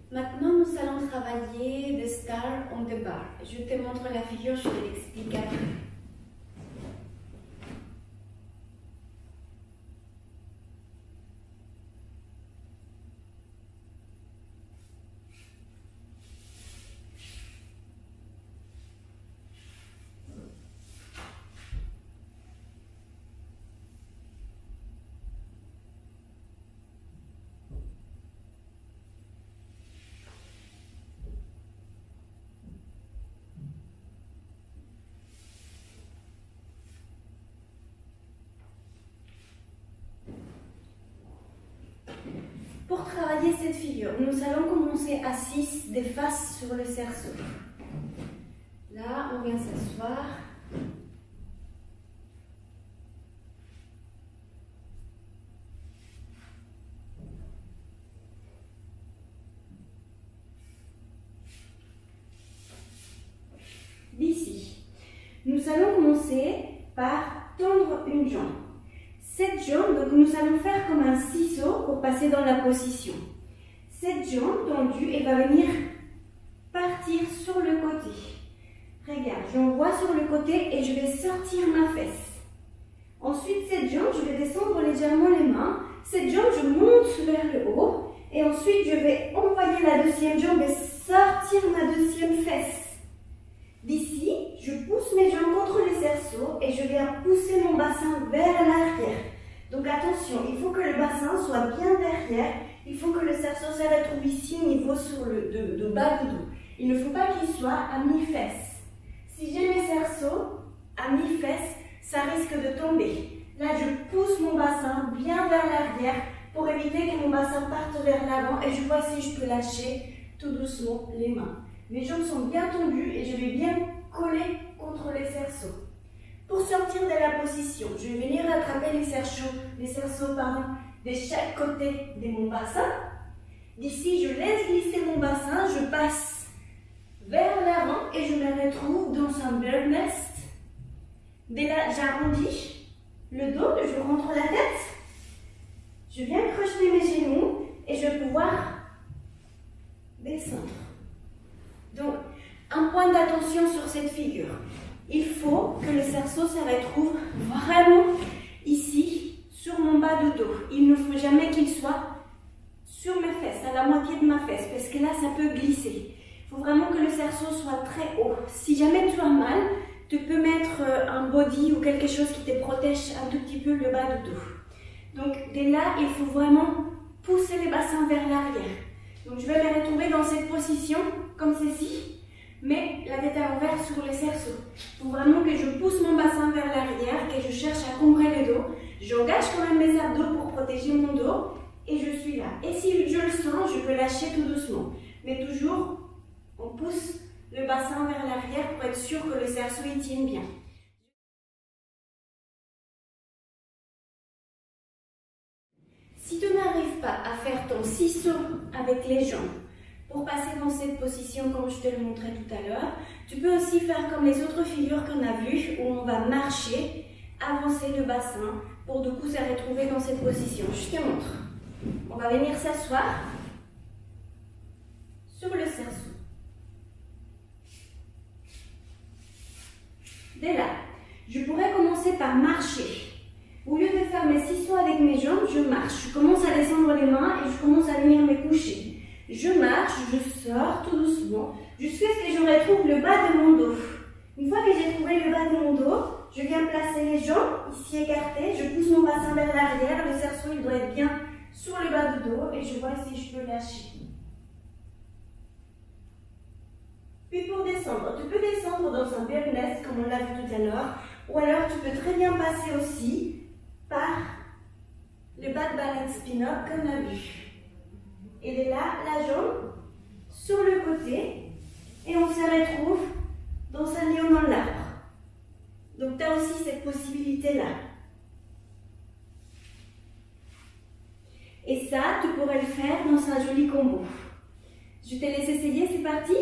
Maintenant, nous allons travailler the star on the bar. Je te montre la figure, je te l'explique après. Pour travailler cette figure, nous allons commencer assis de face sur le cerceau. Là, on vient s'asseoir. D'ici, nous allons commencer par tendre une jambe. Cette jambe, donc nous allons faire comme un ciseau pour passer dans la position. Cette jambe tendue, elle va venir partir sur le côté. Regarde, j'envoie sur le côté et je vais sortir ma fesse. Ensuite, cette jambe, je vais descendre légèrement les mains. Cette jambe, je monte vers le haut. Et ensuite, je vais envoyer la deuxième jambe et sortir ma deuxième fesse. D'ici, je pousse mes jambes contre les cerceaux et je viens pousser mon bassin vers l'arrière. Donc attention, il faut que le bassin soit bien derrière. Il faut que le cerceau se retrouve ici au niveau sur le bas du dos. Il ne faut pas qu'il soit à mi-fesse. Si j'ai mes cerceaux à mi-fesse, ça risque de tomber. Là, je pousse mon bassin bien vers l'arrière pour éviter que mon bassin parte vers l'avant et je vois si je peux lâcher tout doucement les mains. Mes jambes sont bien tendues et je vais bien coller contre les cerceaux. Pour sortir de la position, je vais venir attraper les cerceaux de chaque côté de mon bassin. D'ici, je laisse glisser mon bassin, je passe vers l'avant et je me retrouve dans un bird nest. Dès là, j'arrondis le dos, je rentre la tête. Je viens crocheter mes genoux et je vais pouvoir descendre. Donc, un point d'attention sur cette figure. Il faut que le cerceau se retrouve vraiment ici, sur mon bas de dos. Il ne faut jamais qu'il soit sur mes fesses, à la moitié de ma fesse, parce que là, ça peut glisser. Il faut vraiment que le cerceau soit très haut. Si jamais tu as mal, tu peux mettre un body ou quelque chose qui te protège un tout petit peu le bas de dos. Donc, dès là, il faut vraiment pousser les bassins vers l'arrière. Donc, je vais me retrouver dans cette position, comme ceci, mais la tête à l'envers sur les cerceaux. Il faut vraiment que je pousse mon bassin vers l'arrière, que je cherche à combrer le dos. J'engage quand même mes abdos pour protéger mon dos et je suis là. Et si je le sens, je peux lâcher tout doucement. Mais toujours, on pousse le bassin vers l'arrière pour être sûr que le cerceau y tienne bien. Si tu n'arrives pas à faire ton ciseau avec les jambes, pour passer dans cette position comme je te le montrais tout à l'heure, tu peux aussi faire comme les autres figures qu'on a vues, où on va marcher, avancer le bassin, pour du coup se retrouver dans cette position. Je te montre. On va venir s'asseoir sur le cerceau. Dès là, je pourrais commencer par marcher. Au lieu de faire mes ciseaux avec mes jambes, je marche. Je commence à descendre les mains et je commence à venir me coucher. Je marche, je sors tout doucement, jusqu'à ce que je retrouve le bas de mon dos. Une fois que j'ai trouvé le bas de mon dos, je viens placer les jambes ici écartées, je pousse mon bassin vers l'arrière, le cerceau il doit être bien sur le bas du dos et je vois si je peux lâcher. Puis pour descendre, tu peux descendre dans un bird nest comme on l'a vu tout à l'heure, ou alors tu peux très bien passer aussi par le bas de balance spin-up comme on a vu. Et de là, la jambe sur le côté et on se retrouve dans un lion dans l'arbre. Donc tu as aussi cette possibilité-là. Et ça, tu pourrais le faire dans un joli combo. Je te laisse essayer, c'est parti?